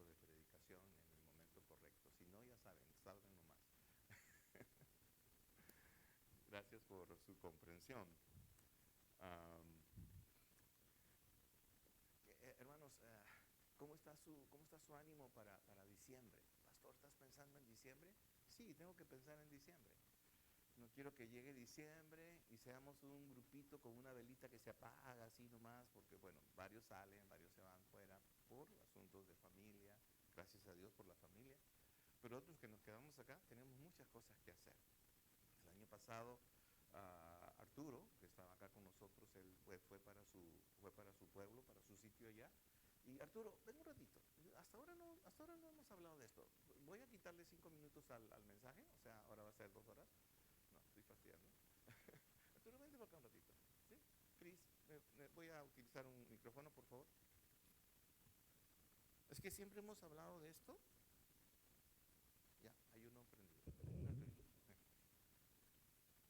momento de predicación, en el momento correcto. Si no, ya saben, salgan nomás. Gracias por su comprensión. Um, Hermanos, ¿cómo está su ánimo para diciembre? Pastor, ¿estás pensando en diciembre? Sí, tengo que pensar en diciembre. No quiero que llegue diciembre y seamos un grupito con una velita que se apaga así nomás, porque bueno, varios salen, varios se van fuera por asuntos de familia, gracias a Dios por la familia, pero otros que nos quedamos acá tenemos muchas cosas que hacer. El año pasado, Arturo, que estaba acá con nosotros, él fue para su pueblo, para su sitio allá. Y Arturo, ven un ratito. Hasta ahora no hemos hablado de esto. Voy a quitarle 5 minutos al mensaje, o sea, ahora va a ser 2 horas. No, estoy fastidiando. Arturo, vente para acá un ratito. ¿Sí? Cris, voy a utilizar un micrófono, por favor. Es que siempre hemos hablado de esto. Ya, hay uno prendido.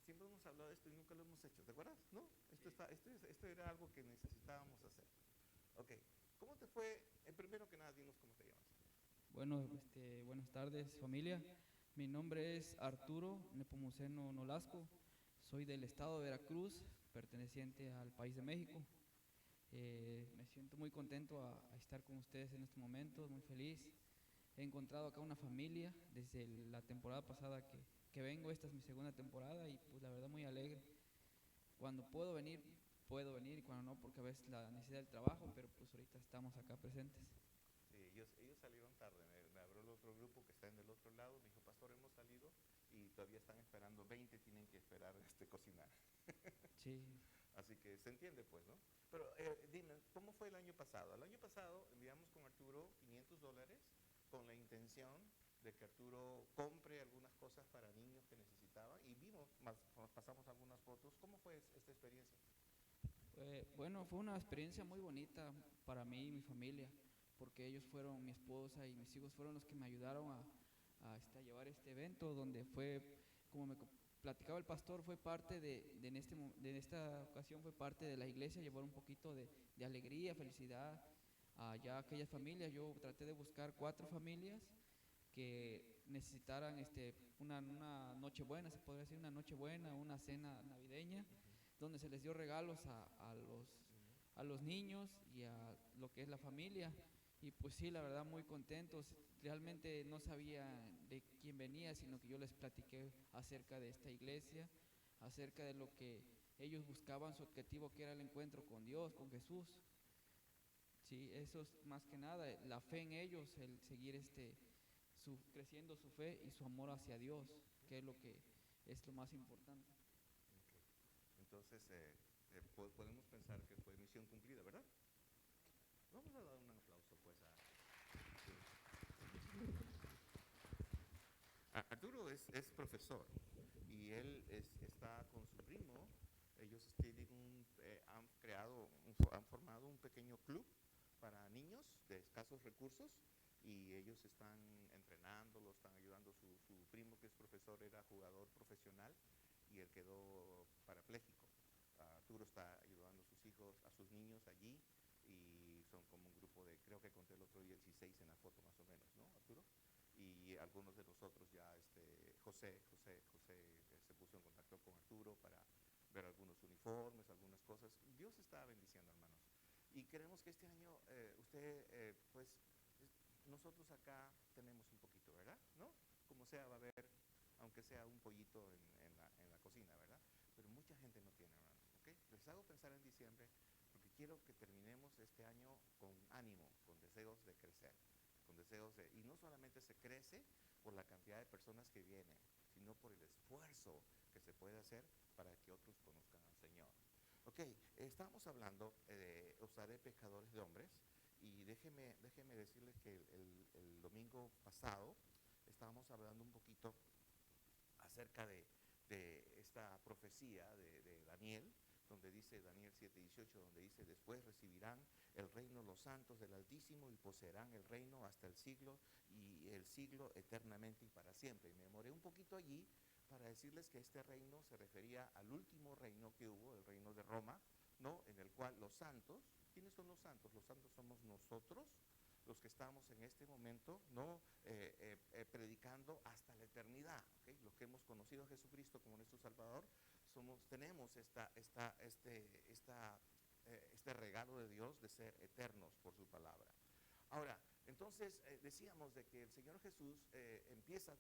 Siempre hemos hablado de esto y nunca lo hemos hecho, ¿te acuerdas? ¿No? Esto era algo que necesitábamos hacer. Ok, ¿cómo te fue? Primero que nada, dinos cómo te llamas. Bueno, buenas tardes familia. Mi nombre es Arturo Nepomuceno Nolasco. Soy del estado de Veracruz, perteneciente al país de México. Me siento muy contento a estar con ustedes en este momento, muy feliz. He encontrado acá una familia desde la temporada pasada que vengo. Esta es mi segunda temporada y pues la verdad muy alegre. Cuando puedo venir y cuando no, porque a veces la necesidad del trabajo, pero pues ahorita estamos acá presentes. Sí, ellos salieron tarde. Me habló el otro grupo que está en el otro lado. Me dijo, pastor, hemos salido y todavía están esperando. 20 tienen que esperar cocinar. Sí. Así que se entiende, pues, ¿no? Pero dime, ¿cómo fue el año pasado? El año pasado enviamos con Arturo $500 con la intención de que Arturo compre algunas cosas para niños que necesitaba y pasamos algunas fotos. ¿Cómo fue esta experiencia? Bueno, fue una experiencia muy bonita para mí y mi familia, porque ellos fueron, mi esposa y mis hijos fueron los que me ayudaron a llevar este evento, donde fue, como platicaba el pastor, fue parte de esta ocasión fue parte de la iglesia, llevar un poquito de alegría, felicidad a ya aquellas familias. Yo traté de buscar 4 familias que necesitaran una noche buena, se podría decir una noche buena, una cena navideña, donde se les dio regalos a los niños y a lo que es la familia. Y pues sí, la verdad muy contentos. Realmente no sabía de quién venía, sino que yo les platiqué acerca de esta iglesia, acerca de lo que ellos buscaban, su objetivo que era el encuentro con Dios, con Jesús. Sí, eso es más que nada, la fe en ellos, el seguir creciendo su fe y su amor hacia Dios, que es lo que es lo más importante. Okay. Entonces, podemos pensar que fue misión cumplida, ¿verdad? Vamos a dar un aplauso, pues, Arturo es profesor y él está con su primo. Ellos han formado un pequeño club para niños de escasos recursos y ellos están entrenándolo, están ayudando. Su primo, que es profesor, era jugador profesional y él quedó parapléjico. Arturo está ayudando a sus hijos, a sus niños allí, y son como un grupo de, creo que conté el otro día 16 en la foto más o menos, ¿no, Arturo? Y algunos de nosotros ya, José se puso en contacto con Arturo para ver algunos uniformes, algunas cosas. Dios está bendiciendo, hermanos. Y queremos que este año pues, nosotros acá tenemos un poquito, ¿verdad? ¿No? Como sea, va a haber, aunque sea un pollito en la cocina, ¿verdad? Pero mucha gente no tiene, hermanos, ¿ok? Les hago pensar en diciembre porque quiero que terminemos este año con ánimo, con deseos de crecer, con deseos de... Y no solamente se crece por la cantidad de personas que vienen, sino por el esfuerzo que se puede hacer para que otros conozcan al Señor. Ok, estábamos hablando de os haré pescadores de hombres, y déjeme decirles que el domingo pasado estábamos hablando un poquito acerca de esta profecía de Daniel, donde dice Daniel 7:18, donde dice, después recibirán el reino los santos del Altísimo y poseerán el reino hasta el siglo y el siglo eternamente y para siempre. Y me demoré un poquito allí para decirles que este reino se refería al último reino que hubo, el reino de Roma, ¿no? En el cual los santos, ¿quiénes son los santos? Los santos somos nosotros, los que estamos en este momento, ¿no? Predicando hasta la eternidad, ¿okay? Los que hemos conocido a Jesucristo como nuestro Salvador, tenemos este regalo de Dios de ser eternos por su palabra. Ahora, entonces decíamos de que el Señor Jesús empieza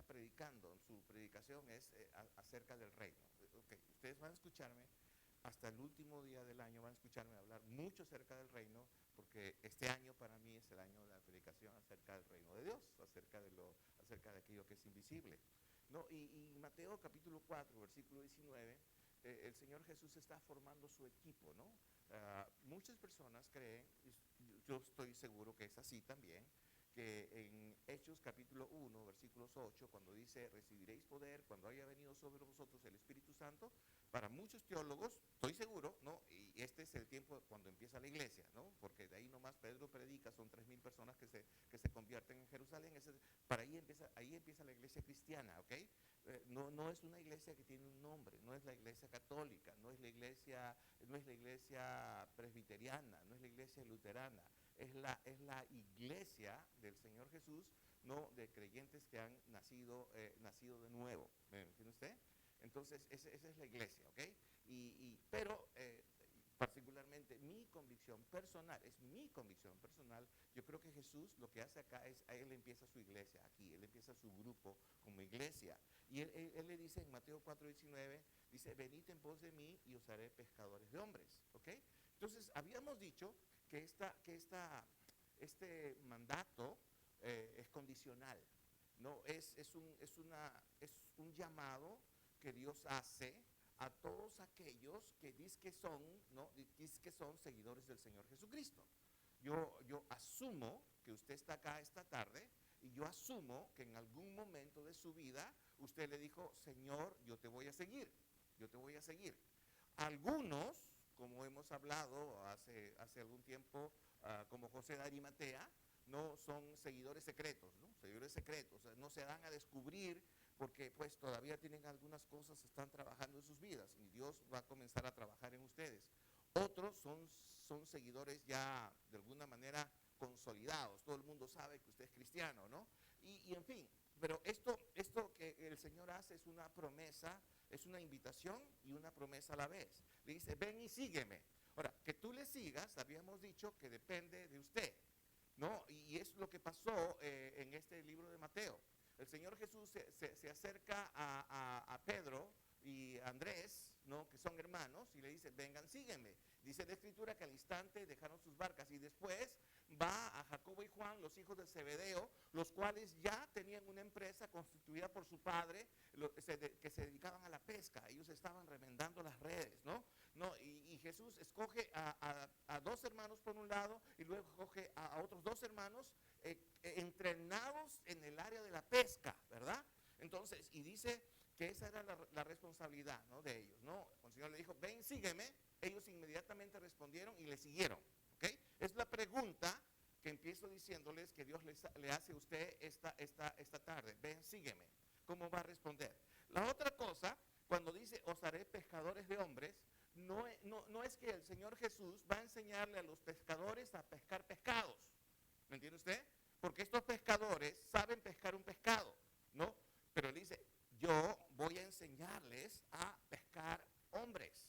predicando, su predicación es acerca del reino. Okay, ustedes van a escucharme hasta el último día del año, van a escucharme hablar mucho acerca del reino, porque este año para mí es el año de la predicación acerca del reino de Dios, acerca de aquello que es invisible, ¿no? Y Mateo capítulo 4, versículo 19, el Señor Jesús está formando su equipo, ¿no? Muchas personas creen, yo estoy seguro que es así también, que en Hechos capítulo 1, versículos 8, cuando dice, recibiréis poder cuando haya venido sobre vosotros el Espíritu Santo, para muchos teólogos, estoy seguro, ¿no? Y este es el tiempo cuando empieza la iglesia, ¿no? Porque de ahí nomás Pedro predica, son 3,000 personas que se convierten en Jerusalén, ahí empieza la iglesia cristiana, ¿ok? No es una iglesia que tiene un nombre, no es la iglesia católica, no es la iglesia presbiteriana, no es la iglesia luterana, es la iglesia del Señor Jesús, no de creyentes que han nacido de nuevo. ¿Me entiende usted? Entonces, esa es la iglesia, ¿ok? Pero particularmente mi convicción personal, yo creo que Jesús lo que hace acá es, él empieza su iglesia aquí, él empieza su grupo como iglesia. Y él le dice en Mateo 4:19, dice, venid en pos de mí y os haré pescadores de hombres, ¿ok? Entonces, habíamos dicho que este mandato es condicional, ¿no? Es un llamado que Dios hace a todos aquellos que dicen que son, ¿no? Dicen que son seguidores del Señor Jesucristo. Yo asumo que usted está acá esta tarde y yo asumo que en algún momento de su vida usted le dijo, Señor, yo te voy a seguir. Algunos, como hemos hablado hace algún tiempo, como José de Arimatea, no son seguidores secretos, ¿no? Seguidores secretos, no se dan a descubrir porque pues todavía tienen algunas cosas, están trabajando en sus vidas y Dios va a comenzar a trabajar en ustedes. Otros son seguidores ya de alguna manera consolidados, todo el mundo sabe que usted es cristiano, ¿no? Y en fin, pero esto que el Señor hace es una promesa, es una invitación y una promesa a la vez. Le dice, ven y sígueme. Ahora, que tú le sigas, habíamos dicho que depende de usted, ¿no? Y es lo que pasó en este libro de Mateo. El Señor Jesús se acerca a Pedro y a Andrés, ¿no? Que son hermanos, y le dice, vengan, sígueme. Dice la Escritura que al instante dejaron sus barcas y después va a Jacobo y Juan, los hijos de Zebedeo, los cuales ya tenían una empresa constituida por su padre, que se dedicaban a la pesca. Ellos estaban remendando las redes, ¿no? Y Jesús escoge a dos hermanos por un lado y luego escoge a otros dos hermanos entrenados en el área de la pesca, ¿verdad? Entonces, y dice que esa era la responsabilidad, ¿no? De ellos, ¿no? Cuando el Señor le dijo, ven, sígueme, ellos inmediatamente respondieron y le siguieron, ¿ok? Es la pregunta que empiezo diciéndoles que Dios le hace a usted esta tarde. Ven, sígueme. ¿Cómo va a responder? La otra cosa, cuando dice, os haré pescadores de hombres, no es que el Señor Jesús va a enseñarle a los pescadores a pescar pescados. ¿Me entiende usted? Porque estos pescadores saben pescar un pescado, ¿no? Pero él dice, yo voy a enseñarles a pescar hombres.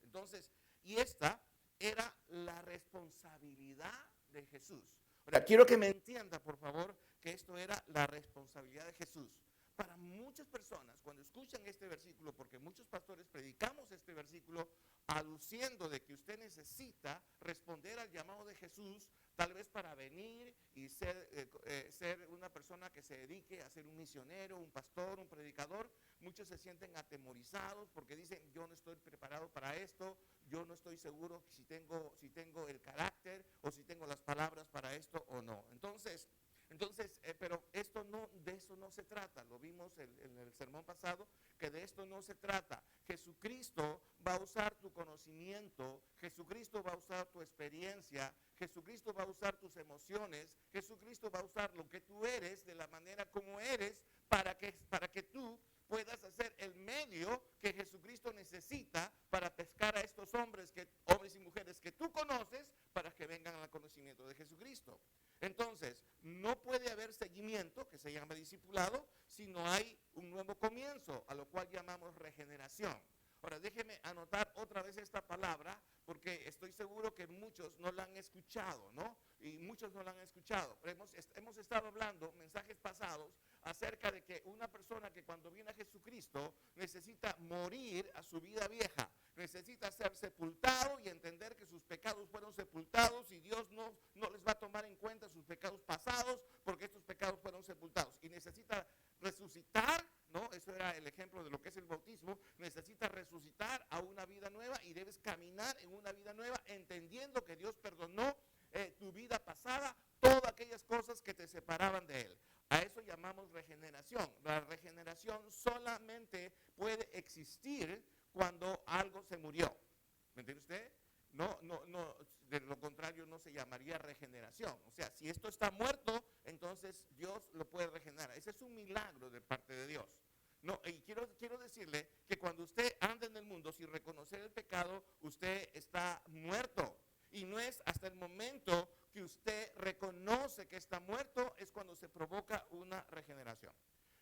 Entonces, y esta era la responsabilidad de Jesús. Ahora, quiero que me entienda, por favor, que esto era la responsabilidad de Jesús. Para muchas personas, cuando escuchan este versículo, porque muchos pastores predicamos este versículo aduciendo de que usted necesita responder al llamado de Jesús, tal vez para venir y ser una persona que se dedique a ser un misionero, un pastor, un predicador. Muchos se sienten atemorizados porque dicen, yo no estoy preparado para esto, yo no estoy seguro si tengo el carácter o si tengo las palabras para esto o no. Entonces, pero de eso no se trata. Lo vimos en el sermón pasado, que de esto no se trata. Jesucristo va a usar tu conocimiento, Jesucristo va a usar tu experiencia, Jesucristo va a usar tus emociones, Jesucristo va a usar lo que tú eres de la manera como eres para que tú puedas hacer el medio que Jesucristo necesita para pescar a estos hombres y mujeres que tú conoces para que vengan al conocimiento de Jesucristo. Entonces, no puede haber seguimiento, que se llama discipulado, si no hay un nuevo comienzo, a lo cual llamamos regeneración. Ahora, déjeme anotar otra vez esta palabra, porque estoy seguro que muchos no la han escuchado, ¿no? Y muchos no la han escuchado. Hemos estado hablando mensajes pasados acerca de que una persona que cuando viene a Jesucristo necesita morir a su vida vieja, necesita ser sepultado y entender que sus pecados fueron sepultados y Dios no les va a tomar en cuenta sus pecados pasados porque estos pecados fueron sepultados. Y necesita resucitar, ¿no? Eso era el ejemplo de lo que es el bautismo. Necesitas resucitar a una vida nueva y debes caminar en una vida nueva entendiendo que Dios perdonó tu vida pasada, todas aquellas cosas que te separaban de Él. A eso llamamos regeneración. La regeneración solamente puede existir cuando algo se murió. ¿Me entiende usted? No, de lo contrario no se llamaría regeneración. O sea, si esto está muerto, entonces Dios lo puede regenerar. Ese es un milagro de parte de Dios. No, y quiero decirle que cuando usted anda en el mundo sin reconocer el pecado, usted está muerto. Y no es hasta el momento que usted reconoce que está muerto, es cuando se provoca una regeneración.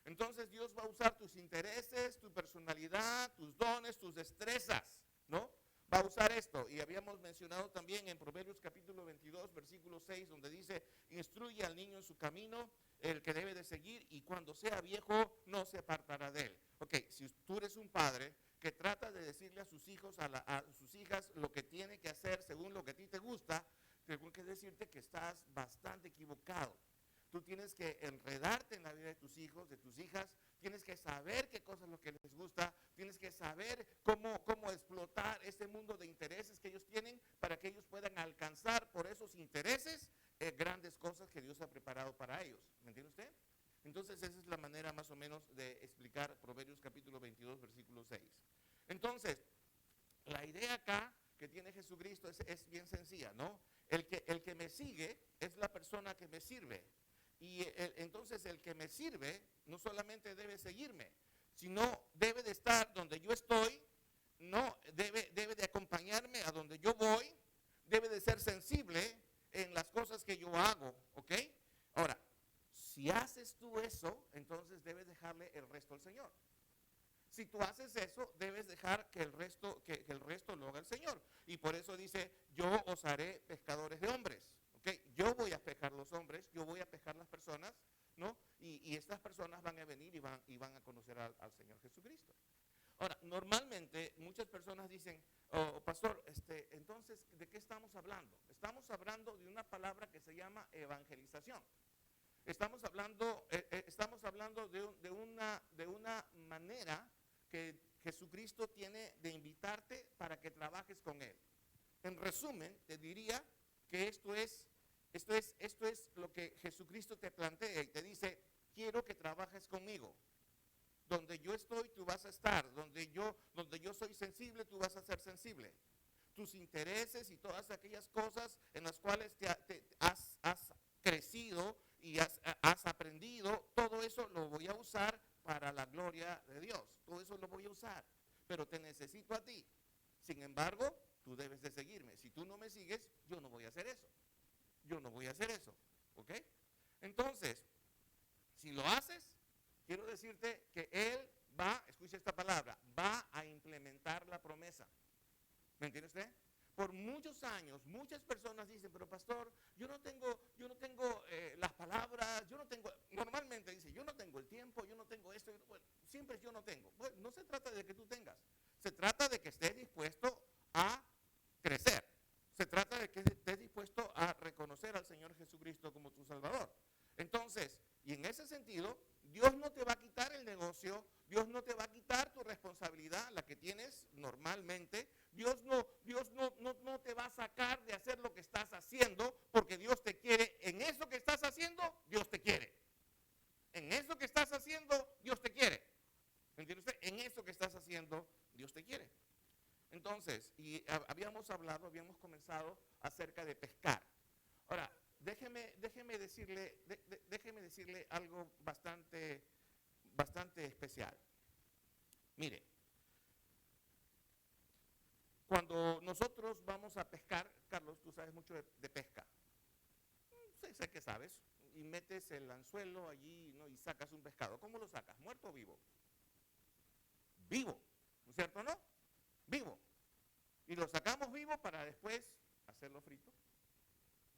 Entonces Dios va a usar tus intereses, tu personalidad, tus dones, tus destrezas, ¿no? Va a usar esto. Y habíamos mencionado también en Proverbios capítulo 22, versículo 6, donde dice, instruye al niño en su camino, el que debe de seguir, y cuando sea viejo no se apartará de él. Ok, si tú eres un padre que trata de decirle a sus hijos, a sus hijas, lo que tiene que hacer según lo que a ti te gusta, tengo que decirte que estás bastante equivocado. Tú tienes que enredarte en la vida de tus hijos, de tus hijas, tienes que saber qué cosas es lo que les gusta, tienes que saber cómo explotar ese mundo de intereses que ellos tienen para que ellos puedan alcanzar por esos intereses grandes cosas que Dios ha preparado para ellos. ¿Me entiende usted? Entonces esa es la manera más o menos de explicar Proverbios capítulo 22, versículo 6. Entonces, la idea acá que tiene Jesucristo es bien sencilla, ¿no? El que me sigue es la persona que me sirve. Y entonces el que me sirve no solamente debe seguirme, sino debe de estar donde yo estoy, no debe de acompañarme a donde yo voy, debe de ser sensible en las cosas que yo hago, ¿ok? Ahora, si haces tú eso, entonces debes dejarle el resto al Señor. Si tú haces eso, debes dejar que el resto lo haga el Señor. Y por eso dice, yo os haré pescadores de hombres. ¿Okay? Yo voy a pescar los hombres, yo voy a pescar las personas, ¿no? Y estas personas van a venir y van a conocer al Señor Jesucristo. Ahora, normalmente muchas personas dicen, oh, pastor, entonces, ¿de qué estamos hablando? Estamos hablando de una palabra que se llama evangelización. Estamos hablando de una manera que Jesucristo tiene de invitarte para que trabajes con Él. En resumen, te diría que esto es lo que Jesucristo te plantea y te dice, quiero que trabajes conmigo. Donde yo estoy, tú vas a estar. Donde yo soy sensible, tú vas a ser sensible. Tus intereses y todas aquellas cosas en las cuales has crecido y has aprendido, todo eso lo voy a usar para la gloria de Dios. Todo eso lo voy a usar. Pero te necesito a ti. Sin embargo, tú debes de seguirme. Si tú no me sigues, yo no voy a hacer eso. Yo no voy a hacer eso. ¿Ok? Entonces, si lo haces, quiero decirte que Él escucha esta palabra, va a implementar la promesa. ¿Me entiende usted? Por muchos años, muchas personas dicen, pero pastor, yo no tengo las palabras, normalmente dice, yo no tengo el tiempo, yo no tengo esto, bueno, siempre yo no tengo. Bueno, no se trata de que tú tengas, se trata de que estés dispuesto a crecer. Se trata de que estés dispuesto a reconocer al Señor Jesucristo como tu Salvador. Entonces, y en ese sentido, Dios no te va a quitar el negocio, Dios no te va a quitar tu responsabilidad, la que tienes normalmente. Dios no te va a sacar de hacer lo que estás haciendo, porque Dios te quiere. En eso que estás haciendo, Dios te quiere. En eso que estás haciendo, Dios te quiere. ¿Entiende usted? En eso que estás haciendo, Dios te quiere. Entonces, y habíamos comenzado acerca de pescar. Ahora, déjeme decirle algo bastante especial. Mire, cuando nosotros vamos a pescar, Carlos, tú sabes mucho de pesca. Sé que sabes. Y metes el anzuelo allí, ¿no? Y sacas un pescado. ¿Cómo lo sacas? ¿Muerto o vivo? Vivo, ¿no es cierto, no? Vivo. Y lo sacamos vivo para después hacerlo frito.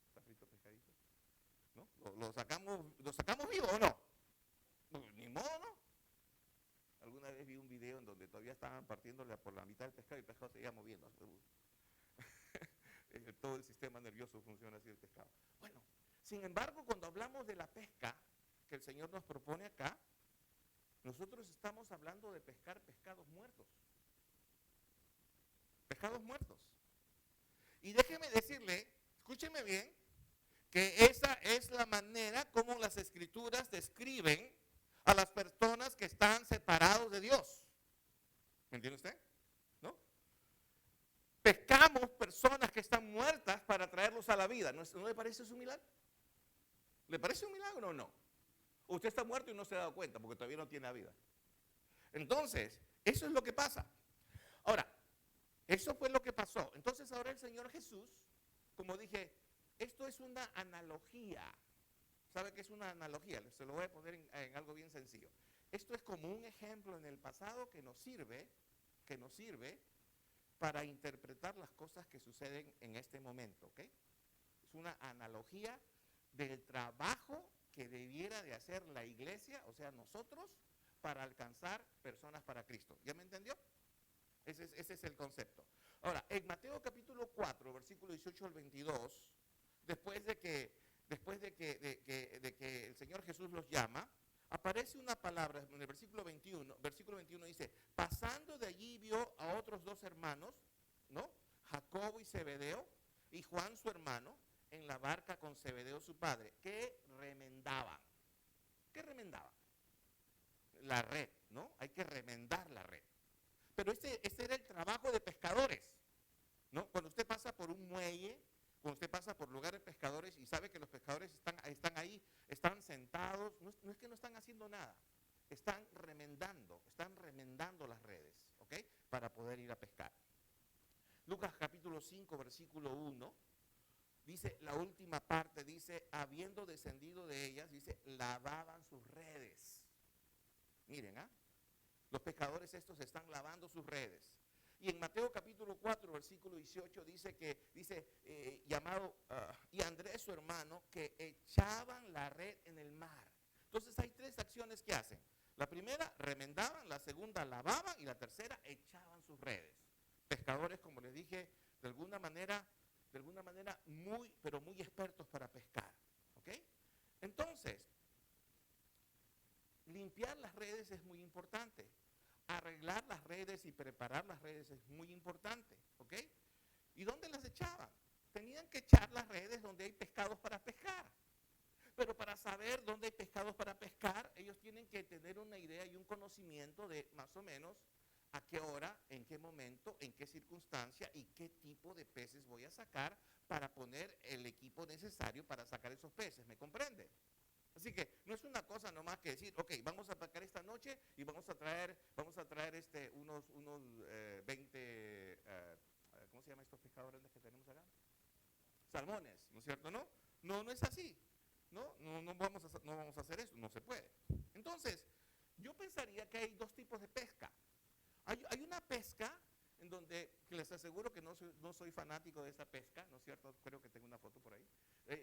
Está frito el pescadito, ¿no? ¿Lo sacamos vivo o no? Pues, ni modo, ¿no? Alguna vez vi un video en donde todavía estaban partiéndole por la mitad del pescado y el pescado seguía moviendo. Todo el sistema nervioso funciona así el pescado. Bueno, sin embargo, cuando hablamos de la pesca que el Señor nos propone acá, nosotros estamos hablando de pescar pescados muertos. Pescados muertos. Y déjeme decirle, escúcheme bien, que esa es la manera como las Escrituras describen a las personas que están separados de Dios. ¿Me entiende usted? ¿No? Pescamos personas que están muertas para traerlos a la vida. ¿No le parece eso un milagro? ¿Le parece un milagro o no? Usted está muerto y no se ha dado cuenta porque todavía no tiene vida. Entonces, eso es lo que pasa. Ahora, eso fue lo que pasó. Entonces ahora el Señor Jesús, como dije, esto es una analogía. ¿Sabe qué es una analogía? Se lo voy a poner en algo bien sencillo. Esto es como un ejemplo en el pasado que nos sirve para interpretar las cosas que suceden en este momento, ¿ok? Es una analogía del trabajo que debiera de hacer la iglesia, o sea, nosotros, para alcanzar personas para Cristo. ¿Ya me entendió? Ese es el concepto. Ahora, en Mateo capítulo 4, versículo 18 al 22, después de que el Señor Jesús los llama, aparece una palabra en el versículo 21 dice, pasando de allí vio a otros dos hermanos, ¿no? Jacobo y Zebedeo, y Juan su hermano, en la barca con Zebedeo su padre, que remendaban. ¿Qué remendaban? La red, ¿no? Hay que remendar la red. Pero este era el trabajo de pescadores, ¿no? Cuando usted pasa por un muelle, cuando usted pasa por lugares pescadores y sabe que los pescadores están ahí, están sentados, no es que no están haciendo nada, están remendando las redes, ¿ok? Para poder ir a pescar. Lucas capítulo 5, versículo 1, dice, la última parte dice, habiendo descendido de ellas, dice, lavaban sus redes. Miren, los pescadores estos están lavando sus redes. Y en Mateo capítulo 4, versículo 18 dice llamado, y Andrés su hermano, que echaban la red en el mar. Entonces hay tres acciones que hacen. La primera, remendaban, la segunda, lavaban, y la tercera, echaban sus redes. Pescadores, como les dije, de alguna manera muy, pero muy expertos para pescar. ¿Ok? Entonces, limpiar las redes es muy importante. Arreglar las redes y preparar las redes es muy importante, ¿ok? ¿Y dónde las echaban? Tenían que echar las redes donde hay pescados para pescar. Pero para saber dónde hay pescados para pescar, ellos tienen que tener una idea y un conocimiento de más o menos a qué hora, en qué momento, en qué circunstancia y qué tipo de peces voy a sacar para poner el equipo necesario para sacar esos peces. ¿Me comprende? Así que no es una cosa nomás que decir, ok, vamos a pescar esta noche y vamos a traer unos 20, ¿cómo se llaman estos pescados grandes que tenemos acá? Salmones, ¿no es cierto? No es así. No vamos a hacer eso, no se puede. Entonces, yo pensaría que hay dos tipos de pesca. Hay una pesca en donde, que les aseguro que no soy fanático de esa pesca, ¿no es cierto? Creo que tengo una foto por ahí.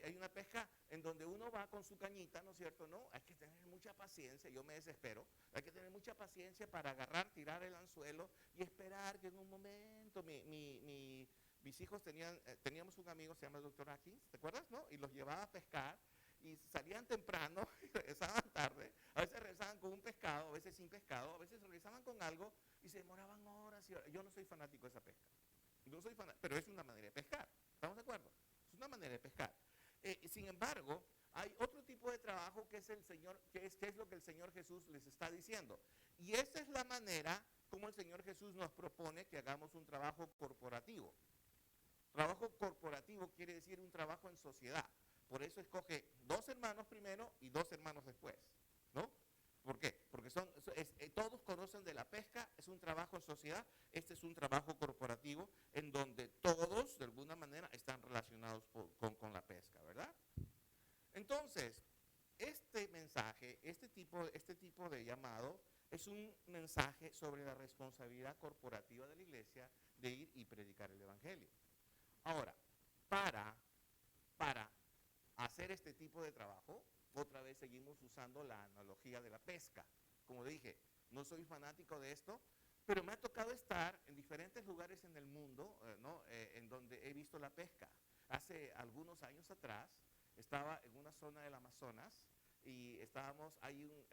Hay una pesca en donde uno va con su cañita, ¿no es cierto? No, hay que tener mucha paciencia, yo me desespero. Hay que tener mucha paciencia para agarrar, tirar el anzuelo y esperar que en un momento mis hijos teníamos un amigo, se llama el Dr. Atkins, ¿te acuerdas? ¿No? Y los llevaba a pescar y salían temprano y regresaban tarde. A veces regresaban con un pescado, a veces sin pescado, a veces regresaban con algo y se demoraban horas y horas. Yo no soy fanático de esa pesca. No soy fanático, pero es una manera de pescar. ¿Estamos de acuerdo? Es una manera de pescar. Sin embargo, hay otro tipo de trabajo que es lo que el Señor Jesús les está diciendo. Y esa es la manera como el Señor Jesús nos propone que hagamos un trabajo corporativo. Trabajo corporativo quiere decir un trabajo en sociedad. Por eso escoge 2 hermanos primero y 2 hermanos después, ¿no? 2 hermanos primero y 2 hermanos después. ¿Por qué? Porque el Señor Jesús nos dice, ok, vamos a pescar esta noche y vamos a traer 20 pescados. ¿No es cierto? Vamos a traer 20 pescados. ¿No es cierto? ¿Por qué? Porque todos conocen de la pesca, es un trabajo en sociedad, este es un trabajo corporativo en donde todos de alguna manera están relacionados con la pesca, ¿verdad? Entonces, este mensaje, este tipo de llamado es un mensaje sobre la responsabilidad corporativa de la iglesia de ir y predicar el evangelio. Ahora, para hacer este tipo de trabajo, otra vez seguimos usando la analogía de la pesca. Como dije, no soy fanático de esto, pero me ha tocado estar en diferentes lugares en el mundo, ¿no? En donde he visto la pesca. Hace algunos años atrás estaba en una zona del Amazonas y estábamos ahí,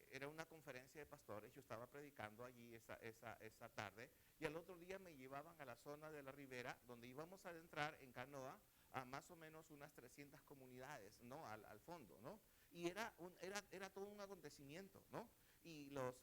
era una conferencia de pastores, yo estaba predicando allí esa tarde, y al otro día me llevaban a la zona de la ribera, donde íbamos a entrar en canoa a más o menos unas 300 comunidades, ¿no? Al fondo, ¿no? Y era todo un acontecimiento, ¿no? Y los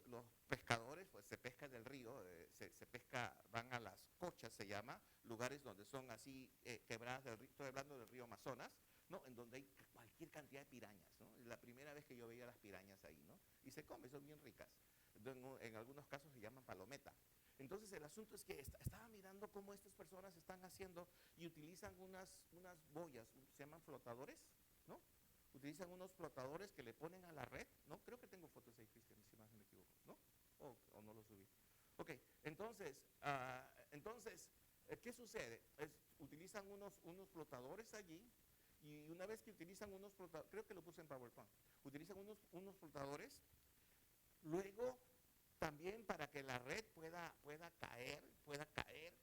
pescadores, pues se pesca del río, se pesca, van a las cochas, se llama, lugares donde son así quebradas del río, estoy hablando del río Amazonas, ¿no? En donde hay cualquier cantidad de pirañas, ¿no? Es la primera vez que yo veía las pirañas ahí, ¿no? Y se come, son bien ricas. En algunos casos se llaman palometa. Entonces el asunto es que estaba mirando cómo estas personas están haciendo y utilizan unas boyas, se llaman flotadores, ¿no? Utilizan unos flotadores que le ponen a la red, ¿no? Creo que tengo fotos ahí, Cristian, si más no me equivoco, ¿no? O no lo subí. Ok, entonces, ¿qué sucede? Utilizan unos flotadores allí, y una vez que utilizan unos flotadores, creo que lo puse en PowerPoint, utilizan unos flotadores, luego también para que la red pueda caer,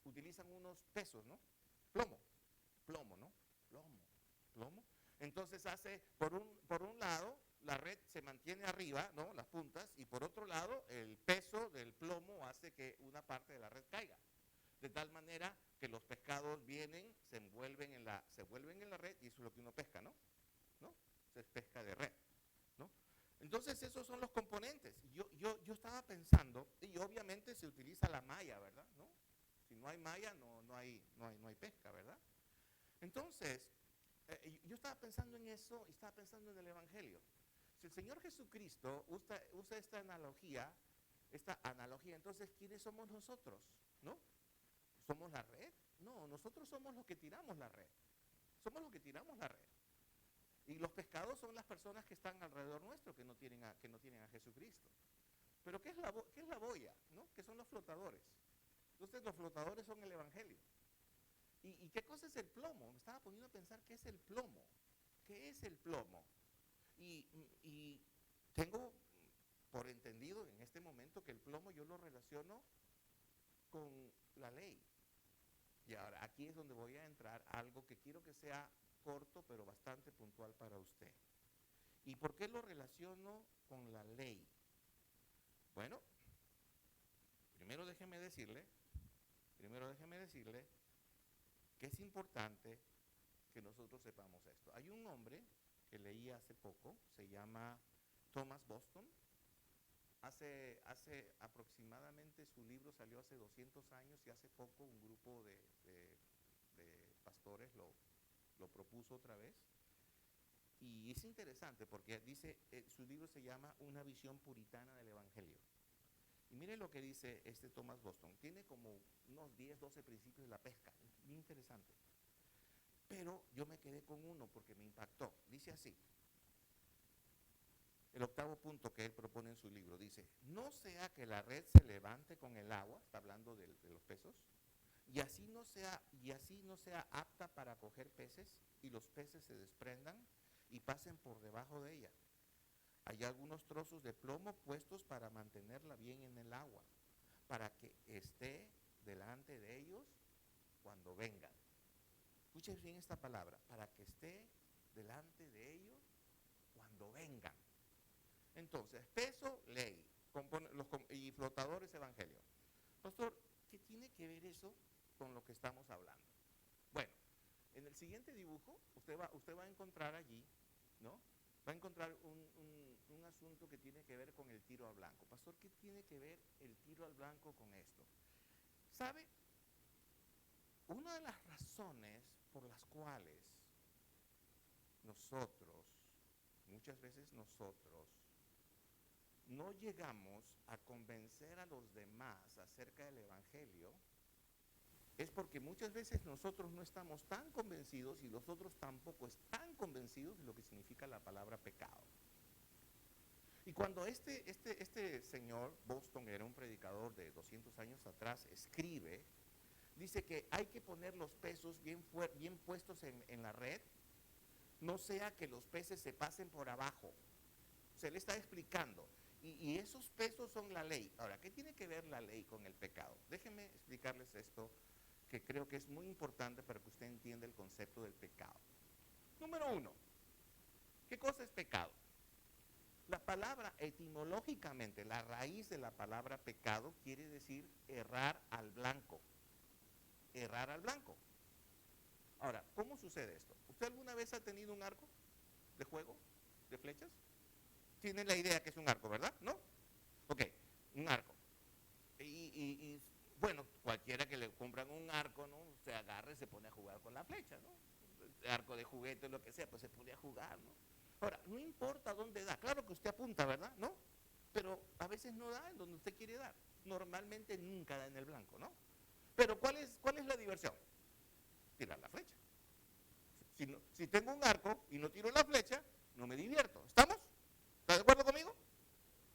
utilizan unos pesos, ¿no? Plomo, ¿no? Plomo. Entonces hace, por un lado, la red se mantiene arriba, ¿no? Las puntas, y por otro lado, el peso del plomo hace que una parte de la red caiga. De tal manera que los pescados vienen, se envuelven en la red, y eso es lo que uno pesca, ¿no? Es pesca de red, ¿no? Entonces esos son los componentes. Yo estaba pensando, y obviamente se utiliza la malla, ¿verdad? ¿No? Si no hay malla, no hay pesca, ¿verdad? Entonces, yo estaba pensando en eso y estaba pensando en el Evangelio. Si el Señor Jesucristo usa esta analogía, entonces, ¿quiénes somos nosotros? ¿No? ¿Somos la red? No, nosotros somos los que tiramos la red. Somos los que tiramos la red. Y los pescados son las personas que están alrededor nuestro, que no tienen a Jesucristo. Pero ¿qué es la boya? ¿No? ¿Qué son los flotadores? Entonces los flotadores son el Evangelio. ¿Y qué cosa es el plomo? Me estaba poniendo a pensar, ¿qué es el plomo? ¿Qué es el plomo? Y tengo por entendido en este momento que el plomo yo lo relaciono con la ley. Y ahora, aquí es donde voy a entrar algo que quiero que sea corto, pero bastante puntual para usted. ¿Y por qué lo relaciono con la ley? Bueno, primero déjeme decirle que es importante que nosotros sepamos esto. Hay un hombre que leí hace poco, se llama Thomas Boston. Hace aproximadamente, su libro salió hace 200 años, y hace poco un grupo de pastores lo propuso otra vez. Y es interesante porque dice, su libro se llama Una visión puritana del Evangelio. Y mire lo que dice Thomas Boston. Tiene como unos 10, 12 principios de la pesca. Es bien interesante. Pero yo me quedé con uno porque me impactó. Dice así. El octavo punto que él propone en su libro dice: no sea que la red se levante con el agua, está hablando de los peces, y así no sea apta para coger peces, y los peces se desprendan y pasen por debajo de ella. Hay algunos trozos de plomo puestos para mantenerla bien en el agua, para que esté delante de ellos cuando vengan. Escuchen bien esta palabra: para que esté delante de ellos cuando vengan. Entonces, peso, ley, y flotadores, evangelio. Pastor, ¿qué tiene que ver eso con lo que estamos hablando? Bueno, en el siguiente dibujo, usted va a encontrar allí, ¿no? Va a encontrar un asunto que tiene que ver con el tiro al blanco. Pastor, ¿qué tiene que ver el tiro al blanco con esto? ¿Sabe? Una de las razones por las cuales muchas veces nosotros, no llegamos a convencer a los demás acerca del Evangelio, es porque muchas veces nosotros no estamos tan convencidos y los otros tampoco están convencidos de lo que significa la palabra pecado. Y cuando este señor, Boston, era un predicador de 200 años atrás, escribe, dice que hay que poner los pesos bien puestos en la red, no sea que los peces se pasen por abajo. Se le está explicando. Y esos pesos son la ley. Ahora, ¿qué tiene que ver la ley con el pecado? Déjenme explicarles esto, que creo que es muy importante para que usted entienda el concepto del pecado. Número 1, ¿qué cosa es pecado? La palabra, etimológicamente, la raíz de la palabra pecado quiere decir errar al blanco. Errar al blanco. Ahora, ¿cómo sucede esto? ¿Usted alguna vez ha tenido un arco de juego, de flechas? Tiene la idea que es un arco, ¿verdad? ¿No? Ok, un arco. Y bueno, cualquiera que le compran un arco, ¿no? Se agarra y se pone a jugar con la flecha, ¿no? Arco de juguete, lo que sea, pues se pone a jugar, ¿no? Ahora, no importa dónde da, claro que usted apunta, ¿verdad? ¿No? Pero a veces no da en donde usted quiere dar. Normalmente nunca da en el blanco, ¿no? Pero ¿cuál es la diversión? Tirar la flecha. Si tengo un arco y no tiro la flecha, no me divierto. ¿Estamos? ¿Está de acuerdo conmigo?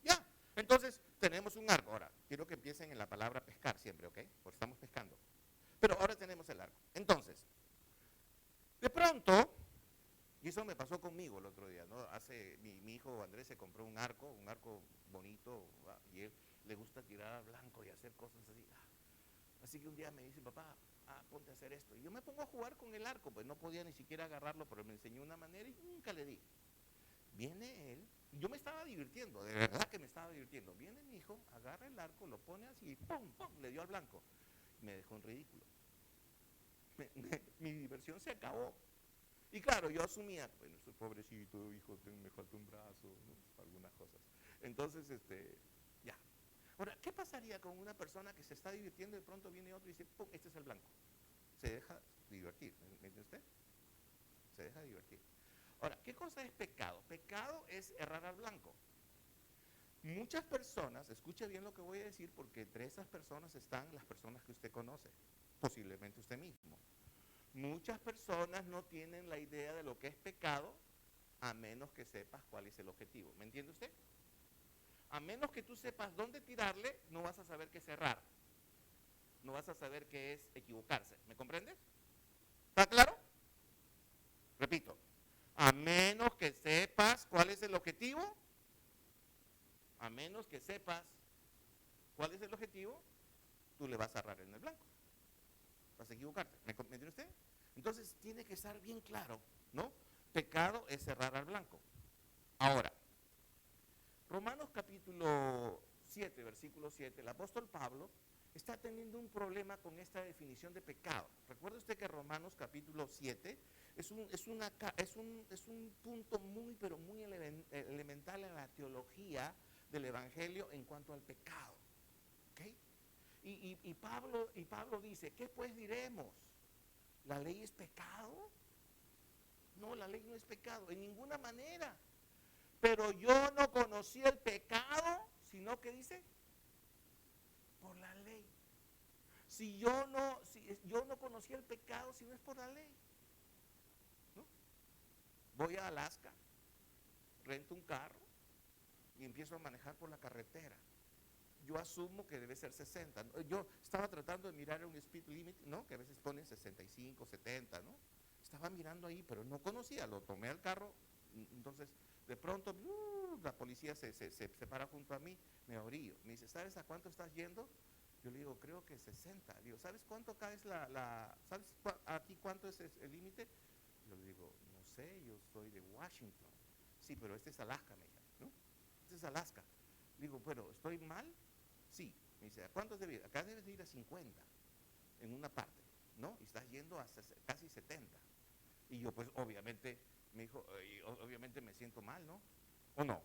Ya. Entonces, tenemos un arco. Ahora, quiero que empiecen en la palabra pescar siempre, ¿ok? Porque estamos pescando. Pero ahora tenemos el arco. Entonces, de pronto, y eso me pasó conmigo el otro día, ¿no? Mi hijo Andrés se compró un arco bonito, y él le gusta tirar al blanco y hacer cosas así. Así que un día me dice, papá, ponte a hacer esto. Y yo me pongo a jugar con el arco, pues no podía ni siquiera agarrarlo, pero me enseñó una manera y nunca le di. Viene él, y yo me estaba divirtiendo, de verdad que me estaba divirtiendo. Viene mi hijo, agarra el arco, lo pone así, ¡pum, pum!, le dio al blanco. Me dejó en ridículo. Mi diversión se acabó. Y claro, yo asumía, bueno, soy pobrecito, hijo, me falta un brazo, ¿no? Algunas cosas. Entonces, ya. Ahora, ¿qué pasaría con una persona que se está divirtiendo y de pronto viene otro y dice, ¡pum!, este es el blanco? Se deja divertir, ¿me entiende usted? Se deja divertir. Ahora, ¿qué cosa es pecado? Pecado es errar al blanco. Muchas personas, escuche bien lo que voy a decir, porque entre esas personas están las personas que usted conoce, posiblemente usted mismo. Muchas personas no tienen la idea de lo que es pecado, a menos que sepas cuál es el objetivo. ¿Me entiende usted? A menos que tú sepas dónde tirarle, no vas a saber qué es errar. No vas a saber qué es equivocarse. ¿Me comprendes? ¿Está claro? Repito. A menos que sepas cuál es el objetivo, tú le vas a errar en el blanco. Vas a equivocarte. ¿Me entiende usted? Entonces tiene que estar bien claro, ¿no? Pecado es errar al blanco. Ahora, Romanos capítulo 7, versículo 7, el apóstol Pablo está teniendo un problema con esta definición de pecado. Recuerde usted que Romanos capítulo 7 es un punto muy, pero muy elemental en la teología del Evangelio en cuanto al pecado. ¿Okay? Y Pablo dice, ¿qué pues diremos? ¿La ley es pecado? No, la ley no es pecado, en ninguna manera. Pero yo no conocí el pecado, sino que dice, por la ley. Si yo no conocí el pecado, si no es por la ley. ¿No? Voy a Alaska, rento un carro y empiezo a manejar por la carretera. Yo asumo que debe ser 60. Yo estaba tratando de mirar un speed limit, ¿no? Que a veces ponen 65, 70, ¿no? Estaba mirando ahí, pero no conocía, lo tomé al carro. Entonces, de pronto, la policía se para junto a mí, me orillo. Me dice, ¿sabes a cuánto estás yendo? Yo le digo, creo que 60. Digo, ¿sabes cuánto acá es ¿sabes aquí cuánto es el límite? Yo le digo, no sé, yo soy de Washington. Sí, pero este es Alaska, me dice, ¿no? Este es Alaska. Digo, pero ¿estoy mal? Sí. Me dice, ¿a cuánto debes ir? Acá debes ir a 50 en una parte, ¿no? Y estás yendo a casi 70. Y yo, pues, obviamente, me dijo, obviamente me siento mal, ¿no? ¿O no?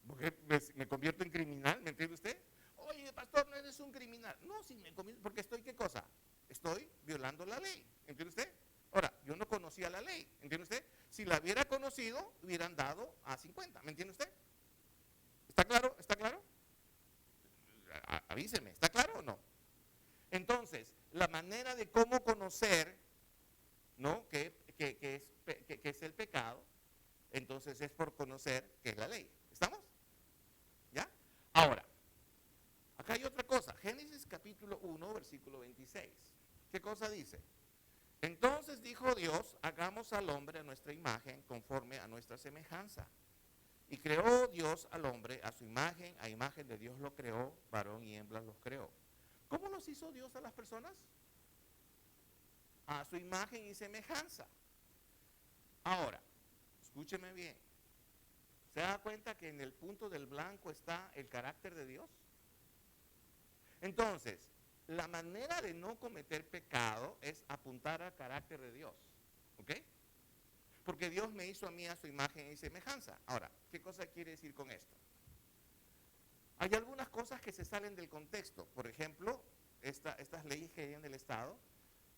Porque me convierto en criminal, ¿me entiende usted? Oye, pastor, no eres un criminal. No, sí, porque estoy, ¿qué cosa? Estoy violando la ley, ¿entiende usted? Ahora, yo no conocía la ley, ¿entiende usted? Si la hubiera conocido, hubieran dado a 50, ¿me entiende usted? ¿Está claro? ¿Está claro? Avíseme, ¿está claro o no? Entonces, la manera de cómo conocer, ¿no?, que es el pecado, entonces es por conocer qué es la ley. ¿Estamos? ¿Ya? Ahora, acá hay otra cosa. Génesis capítulo 1, versículo 26. ¿Qué cosa dice? Entonces dijo Dios, hagamos al hombre a nuestra imagen, conforme a nuestra semejanza. Y creó Dios al hombre a su imagen, a imagen de Dios lo creó, varón y hembra los creó. ¿Cómo los hizo Dios a las personas? A su imagen y semejanza. Ahora, escúcheme bien. ¿Se da cuenta que en el punto del blanco está el carácter de Dios? Entonces, la manera de no cometer pecado es apuntar al carácter de Dios. ¿Ok? Porque Dios me hizo a mí a su imagen y semejanza. Ahora, ¿qué cosa quiere decir con esto? Hay algunas cosas que se salen del contexto. Por ejemplo, estas leyes que hay en el Estado,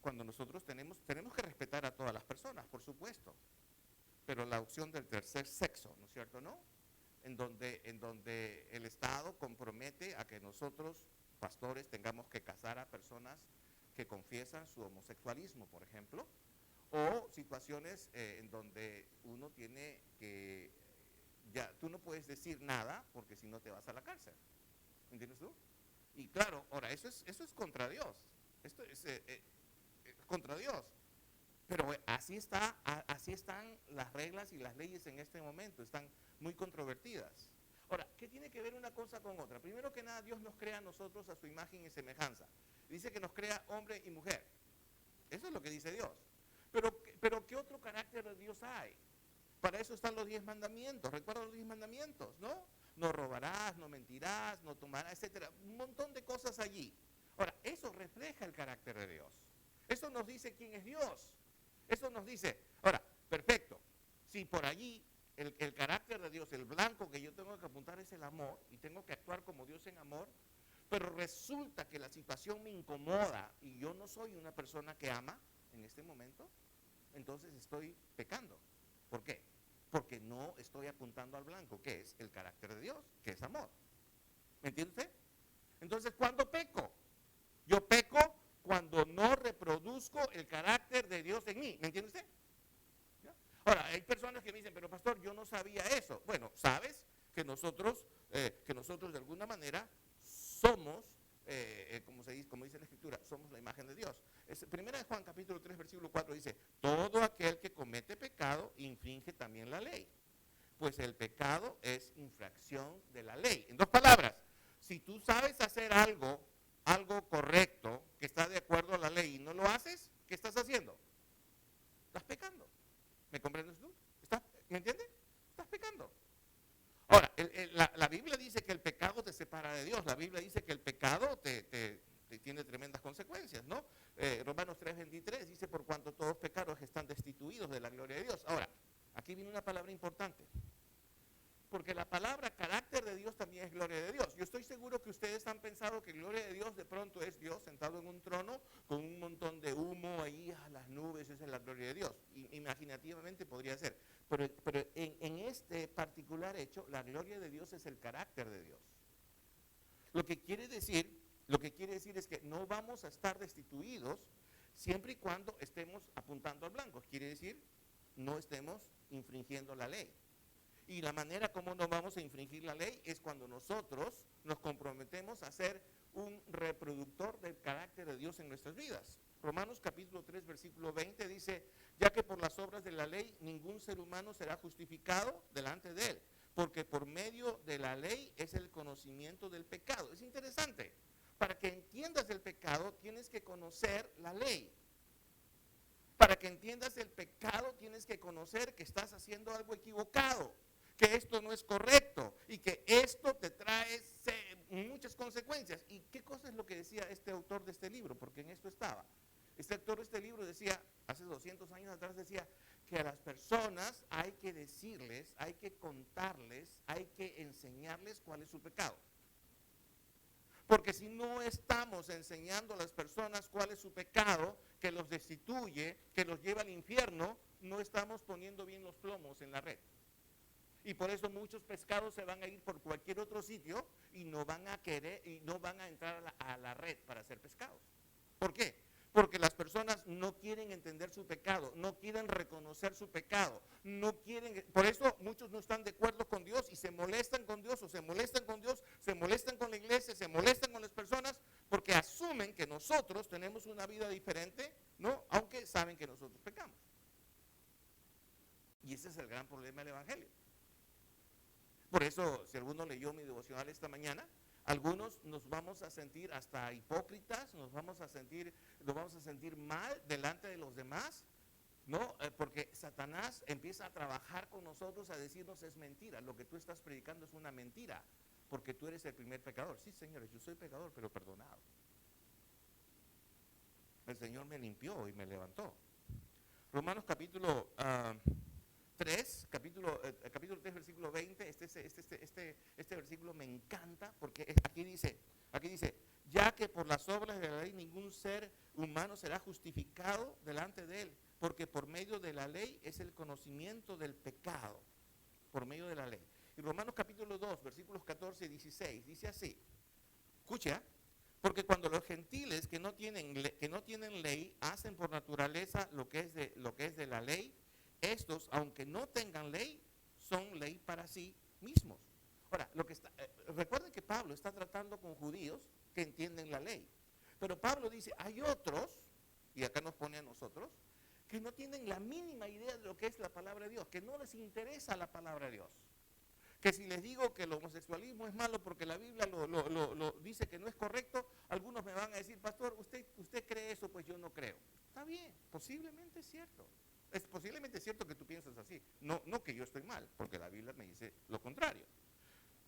cuando nosotros tenemos que respetar a todas las personas, por supuesto. Pero la opción del tercer sexo, ¿no es cierto, no? En donde el Estado compromete a que nosotros, pastores, tengamos que casar a personas que confiesan su homosexualismo, por ejemplo, o situaciones en donde uno tiene que, ya, tú no puedes decir nada porque si no te vas a la cárcel, ¿entiendes tú? Y claro, ahora, eso es contra Dios, esto es contra Dios. Pero así están las reglas y las leyes en este momento, están muy controvertidas. Ahora, ¿qué tiene que ver una cosa con otra? Primero que nada, Dios nos crea a nosotros a su imagen y semejanza. Dice que nos crea hombre y mujer. Eso es lo que dice Dios. Pero ¿qué otro carácter de Dios hay? Para eso están los 10 mandamientos. ¿Recuerdan los 10 mandamientos, no? No robarás, no mentirás, no tomarás, etcétera. Un montón de cosas allí. Ahora, eso refleja el carácter de Dios. Eso nos dice quién es Dios. Eso nos dice, ahora, perfecto, si por allí el carácter de Dios, el blanco que yo tengo que apuntar es el amor y tengo que actuar como Dios en amor, pero resulta que la situación me incomoda y yo no soy una persona que ama en este momento, entonces estoy pecando. ¿Por qué? Porque no estoy apuntando al blanco, que es el carácter de Dios, que es amor. ¿Me entiende usted? Entonces, ¿cuándo peco? Yo peco cuando no reproduzco el carácter de Dios en mí. ¿Me entiende usted? ¿Ya? Ahora, hay personas que me dicen, pero pastor, yo no sabía eso. Bueno, sabes que nosotros de alguna manera somos, como dice la Escritura, somos la imagen de Dios. Primera de Juan, capítulo 3, versículo 4 dice, todo aquel que comete pecado infringe también la ley. Pues el pecado es infracción de la ley. En dos palabras, si tú sabes hacer algo correcto, que está de acuerdo a la ley y no lo haces, ¿qué estás haciendo? Estás pecando. ¿Me comprendes tú? ¿Me entiendes? Estás pecando. Ahora, la Biblia dice que el pecado te separa de Dios. La Biblia dice que el pecado te tiene tremendas consecuencias, ¿no? Romanos 3:23 dice, por cuanto todos pecados están destituidos de la gloria de Dios. Ahora, aquí viene una palabra importante. Porque la palabra carácter de Dios también es gloria de Dios. Yo estoy seguro que ustedes han pensado que gloria de Dios de pronto es Dios sentado en un trono con un montón de humo ahí a las nubes, esa es la gloria de Dios. Imaginativamente podría ser. Pero en este particular hecho, la gloria de Dios es el carácter de Dios. Lo que quiere decir es que no vamos a estar destituidos siempre y cuando estemos apuntando al blanco. Quiere decir, no estemos infringiendo la ley. Y la manera como nos vamos a infringir la ley es cuando nosotros nos comprometemos a ser un reproductor del carácter de Dios en nuestras vidas. Romanos capítulo 3, versículo 20 dice, ya que por las obras de la ley ningún ser humano será justificado delante de él, porque por medio de la ley es el conocimiento del pecado. Es interesante, para que entiendas el pecado tienes que conocer la ley. Para que entiendas el pecado tienes que conocer que estás haciendo algo equivocado, que esto no es correcto y que esto te trae muchas consecuencias. ¿Y qué cosa es lo que decía este autor de este libro? Porque en esto estaba. Este autor de este libro decía, hace 200 años atrás decía, que a las personas hay que decirles, hay que contarles, hay que enseñarles cuál es su pecado. Porque si no estamos enseñando a las personas cuál es su pecado, que los destituye, que los lleva al infierno, no estamos poniendo bien los plomos en la red. Y por eso muchos pescados se van a ir por cualquier otro sitio y no van a querer y no van a entrar a la red para hacer pescados. ¿Por qué? Porque las personas no quieren entender su pecado, no quieren reconocer su pecado, no quieren, por eso muchos no están de acuerdo con Dios y se molestan con Dios, o se molestan con Dios, se molestan con la iglesia, se molestan con las personas, porque asumen que nosotros tenemos una vida diferente, ¿no? Aunque saben que nosotros pecamos. Y ese es el gran problema del Evangelio. Por eso, si alguno leyó mi devocional esta mañana, algunos nos vamos a sentir hasta hipócritas, nos vamos a sentir mal delante de los demás, ¿no? Porque Satanás empieza a trabajar con nosotros, a decirnos es mentira, lo que tú estás predicando es una mentira, porque tú eres el primer pecador. Sí, señores, yo soy pecador, pero perdonado. El Señor me limpió y me levantó. Romanos capítulo 3, capítulo 3, versículo 20, este versículo me encanta porque aquí dice, ya que por las obras de la ley ningún ser humano será justificado delante de él, porque por medio de la ley es el conocimiento del pecado, por medio de la ley. Y Romanos capítulo 2, versículos 14 y 16, dice así, escucha, porque cuando los gentiles que no tienen ley hacen por naturaleza lo que es de la ley, estos, aunque no tengan ley, son ley para sí mismos. Ahora, recuerden que Pablo está tratando con judíos que entienden la ley. Pero Pablo dice, hay otros, y acá nos pone a nosotros, que no tienen la mínima idea de lo que es la palabra de Dios, que no les interesa la palabra de Dios. Que si les digo que el homosexualismo es malo porque la Biblia lo dice que no es correcto, algunos me van a decir, pastor, usted cree eso, pues yo no creo. Está bien, posiblemente es cierto. Es posiblemente cierto que tú piensas así, no que yo estoy mal, porque la Biblia me dice lo contrario.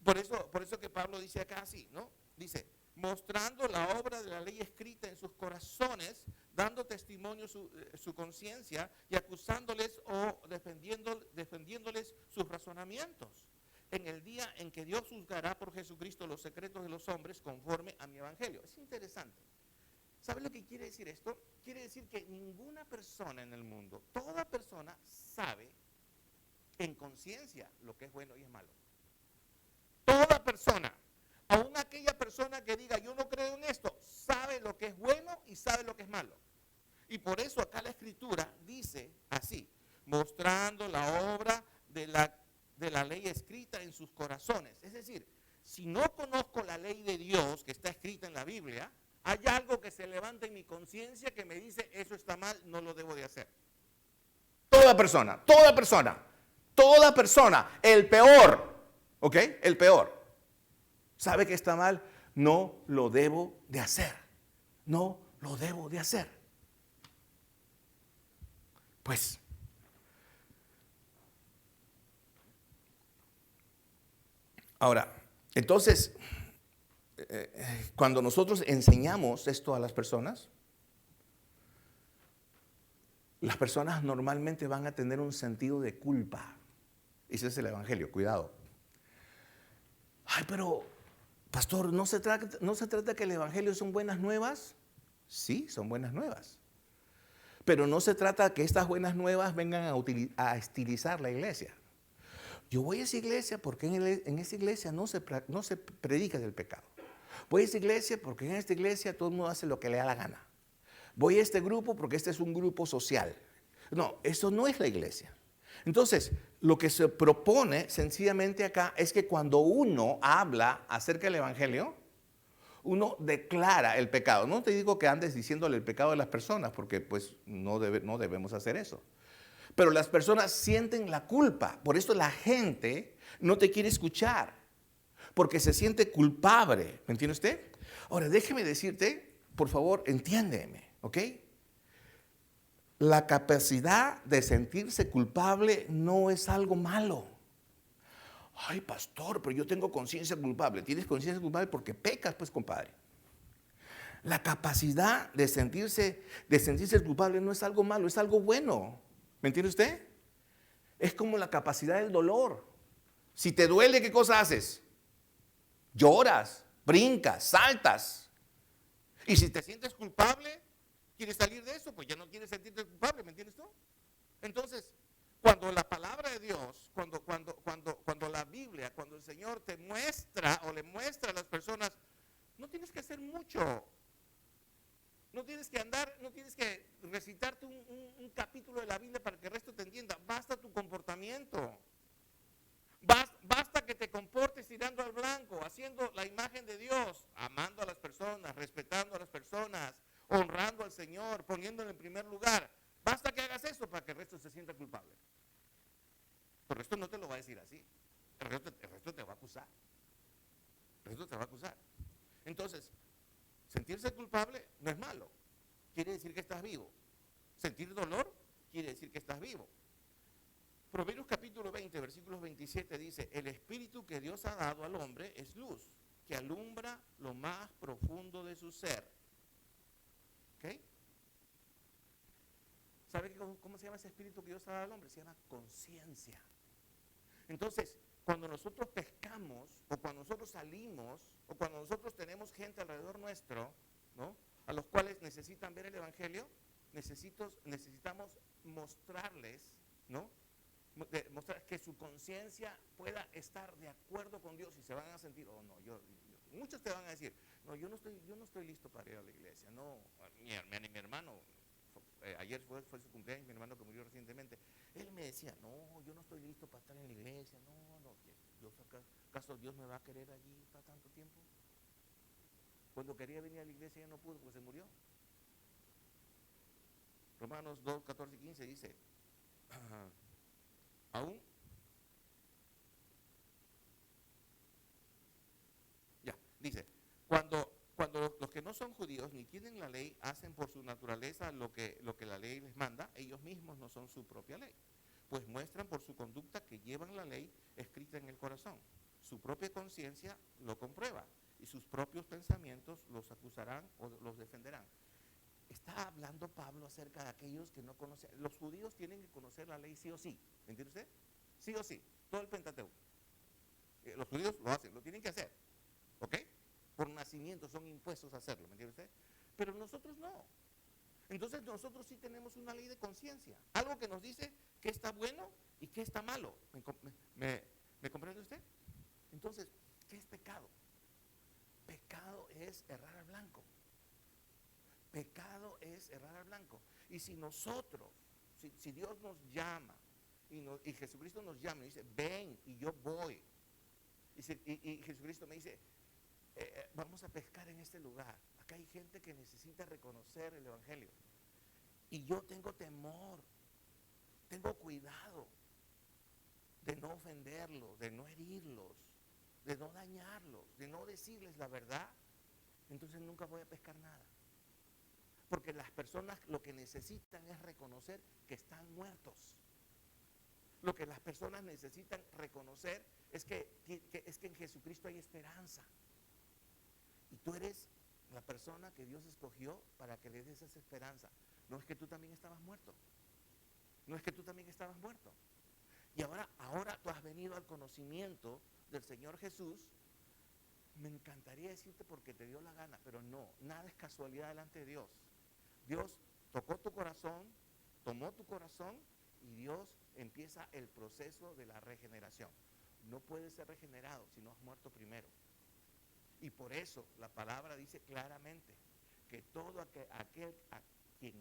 Por eso que Pablo dice acá así, ¿no? Dice, mostrando la obra de la ley escrita en sus corazones, dando testimonio su conciencia y acusándoles o defendiéndoles sus razonamientos, en el día en que Dios juzgará por Jesucristo los secretos de los hombres conforme a mi evangelio. Es interesante. ¿Sabe lo que quiere decir esto? Quiere decir que ninguna persona en el mundo, toda persona sabe en conciencia lo que es bueno y es malo. Toda persona, aún aquella persona que diga yo no creo en esto, sabe lo que es bueno y sabe lo que es malo. Y por eso acá la Escritura dice así, mostrando la obra de la ley escrita en sus corazones. Es decir, si no conozco la ley de Dios que está escrita en la Biblia, hay algo que se levanta en mi conciencia que me dice, eso está mal, no lo debo de hacer. Toda persona, el peor, ¿ok? El peor, sabe que está mal, no lo debo de hacer. No lo debo de hacer. Pues, ahora, entonces, cuando nosotros enseñamos esto a las personas normalmente van a tener un sentido de culpa. Ese es el evangelio, cuidado. Ay, pero, pastor, ¿no se trata que el evangelio son buenas nuevas? Sí, son buenas nuevas. Pero no se trata que estas buenas nuevas vengan a estilizar la iglesia. Yo voy a esa iglesia porque en esa iglesia no se predica del pecado. Voy a esta iglesia porque en esta iglesia todo el mundo hace lo que le da la gana. Voy a este grupo porque este es un grupo social. No, eso no es la iglesia. Entonces, lo que se propone sencillamente acá es que cuando uno habla acerca del evangelio, uno declara el pecado. No te digo que andes diciéndole el pecado de las personas, porque pues no debemos hacer eso. Pero las personas sienten la culpa. Por eso la gente no te quiere escuchar, porque se siente culpable. ¿Me entiende usted? Ahora, déjeme decirte, por favor, entiéndeme, ¿ok? La capacidad de sentirse culpable no es algo malo. Ay, pastor, pero yo tengo conciencia culpable. ¿Tienes conciencia culpable? Porque pecas, pues, compadre. La capacidad de sentirse culpable no es algo malo, es algo bueno. ¿Me entiende usted? Es como la capacidad del dolor. Si te duele, ¿qué cosa haces? Lloras, brincas, saltas. Y si te sientes culpable, quieres salir de eso, pues ya no quieres sentirte culpable, ¿me entiendes tú? Entonces, cuando la palabra de de Dios, cuando la Biblia, cuando el Señor te muestra o le muestra a las personas, no tienes que hacer mucho. No tienes que recitarte un capítulo de la Biblia para que el resto te entienda. Basta tu comportamiento. Basta que te comportes tirando al blanco, haciendo la imagen de Dios, amando a las personas, respetando a las personas, honrando al Señor, poniéndolo en primer lugar. Basta que hagas eso para que el resto se sienta culpable. Pero el resto no te lo va a decir así. El resto te va a acusar. El resto te va a acusar. Entonces, sentirse culpable no es malo. Quiere decir que estás vivo. Sentir dolor quiere decir que estás vivo. Proverbios capítulo 20, versículos 27 dice, el espíritu que Dios ha dado al hombre es luz, que alumbra lo más profundo de su ser. ¿Ok? ¿Sabe cómo se llama ese espíritu que Dios ha dado al hombre? Se llama conciencia. Entonces, cuando nosotros pescamos, o cuando nosotros salimos, o cuando nosotros tenemos gente alrededor nuestro, ¿no?, a los cuales necesitan ver el Evangelio, necesitamos mostrarles, ¿no?, mostrar que su conciencia pueda estar de acuerdo con Dios y se van a sentir, oh no, muchos te van a decir, no, yo no estoy listo para ir a la iglesia, no, mi hermano, ayer fue su cumpleaños, mi hermano que murió recientemente, él me decía, no, yo no estoy listo para estar en la iglesia, ¿acaso Dios me va a querer allí para tanto tiempo? Cuando quería venir a la iglesia ya no pudo porque se murió. Romanos 2, 14 y 15 dice, aún, dice, cuando los que no son judíos ni tienen la ley hacen por su naturaleza lo que la ley les manda, ellos mismos no son su propia ley, pues muestran por su conducta que llevan la ley escrita en el corazón. Su propia conciencia lo comprueba y sus propios pensamientos los acusarán o los defenderán. Está hablando Pablo acerca de aquellos que no conocen. Los judíos tienen que conocer la ley sí o sí, ¿me entiende usted? Sí o sí, todo el Pentateuco. Los judíos lo hacen, lo tienen que hacer, ¿ok? Por nacimiento son impuestos a hacerlo, ¿me entiende usted? Pero nosotros no. Entonces nosotros sí tenemos una ley de conciencia, algo que nos dice qué está bueno y qué está malo. ¿Me comprende usted? Entonces, ¿qué es pecado? Pecado es errar al blanco. Pecado es errar al blanco. Y si nosotros, si Dios nos llama y Jesucristo nos llama y dice, ven y yo voy. Y Jesucristo me dice, vamos a pescar en este lugar. Acá hay gente que necesita reconocer el Evangelio. Y yo tengo temor, tengo cuidado de no ofenderlos, de no herirlos, de no dañarlos, de no decirles la verdad. Entonces nunca voy a pescar nada. Porque las personas lo que necesitan es reconocer que están muertos. Lo que las personas necesitan reconocer es que en Jesucristo hay esperanza. Y tú eres la persona que Dios escogió para que le des esa esperanza. No es que tú también estabas muerto. No es que tú también estabas muerto. Y ahora tú has venido al conocimiento del Señor Jesús. Me encantaría decirte porque te dio la gana, pero no, nada es casualidad delante de Dios. Dios tocó tu corazón, tomó tu corazón y Dios empieza el proceso de la regeneración. No puedes ser regenerado si no has muerto primero. Y por eso la palabra dice claramente que todo aquel a quien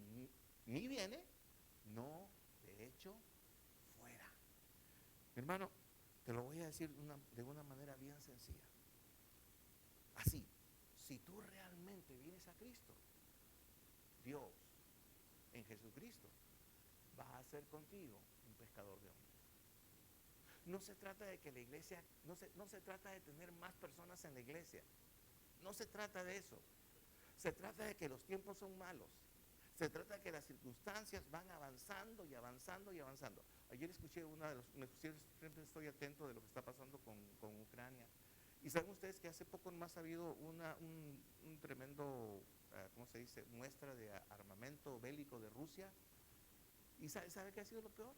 ni viene, no de hecho fuera. Mi hermano, te lo voy a decir de una manera bien sencilla. Así, si tú realmente vienes a Cristo, Dios, en Jesucristo, va a hacer contigo un pescador de hombres. No se trata de que la iglesia, no se trata de tener más personas en la iglesia. No se trata de eso. Se trata de que los tiempos son malos. Se trata de que las circunstancias van avanzando y avanzando y avanzando. Ayer escuché siempre estoy atento de lo que está pasando con Ucrania. Y saben ustedes que hace poco más ha habido un tremendo, ¿cómo se dice?, muestra de armamento bélico de Rusia. ¿Y sabe qué ha sido lo peor?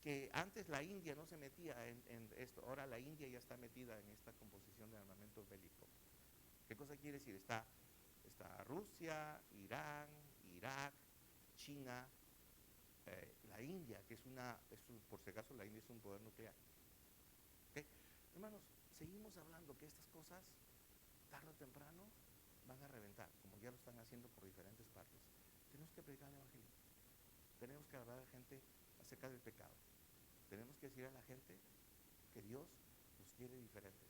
Que antes la India no se metía en esto, ahora la India ya está metida en esta composición de armamento bélico. ¿Qué cosa quiere decir? Está Rusia, Irán, Irak, China, la la India, que por si acaso la India es un poder nuclear. ¿Okay? Hermanos, seguimos hablando que estas cosas, tarde o temprano, van a reventar, como ya lo están haciendo por diferentes partes. Tenemos que predicar el Evangelio. Tenemos que hablar a la gente acerca del pecado. Tenemos que decir a la gente que Dios los quiere diferentes,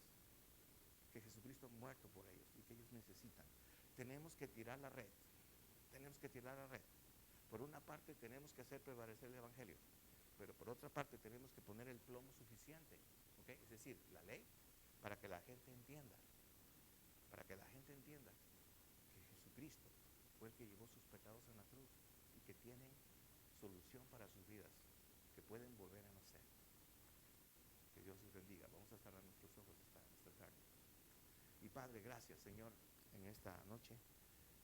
que Jesucristo ha muerto por ellos y que ellos necesitan. Tenemos que tirar la red. Tenemos que tirar la red. Por una parte tenemos que hacer prevalecer el Evangelio, pero por otra parte tenemos que poner el plomo suficiente, ¿okay? Es decir, la ley, para que la gente entienda, que Jesucristo fue el que llevó sus pecados en la cruz y que tienen solución para sus vidas, que pueden volver a nacer. Que Dios les bendiga. Vamos a cerrar nuestros ojos esta tarde. Y Padre, gracias, Señor, en esta noche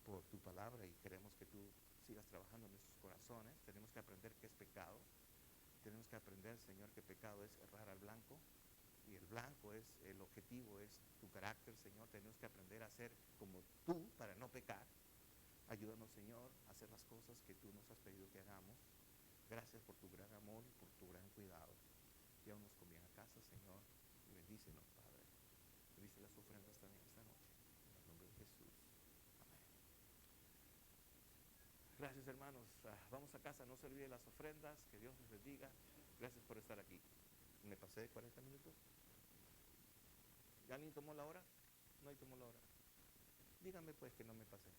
por tu palabra, y queremos que tú sigas trabajando en nuestros corazones. Tenemos que aprender qué es pecado. Tenemos que aprender, Señor, que pecado es errar al blanco, y el blanco es, el objetivo es tu carácter, Señor. Tenemos que aprender a ser como tú para no pecar. Ayúdanos, Señor, a hacer las cosas que tú nos has pedido que hagamos. Gracias por tu gran amor y por tu gran cuidado. Llévanos con bien a casa, Señor, y bendícenos, Padre. Bendice las ofrendas también esta noche. En el nombre de Jesús. Amén. Gracias, hermanos. Vamos a casa, no se olvide las ofrendas. Que Dios les bendiga. Gracias por estar aquí. ¿Me pasé de 40 minutos? ¿Ya alguien tomó la hora? No tomó la hora. Díganme pues que no me pasé.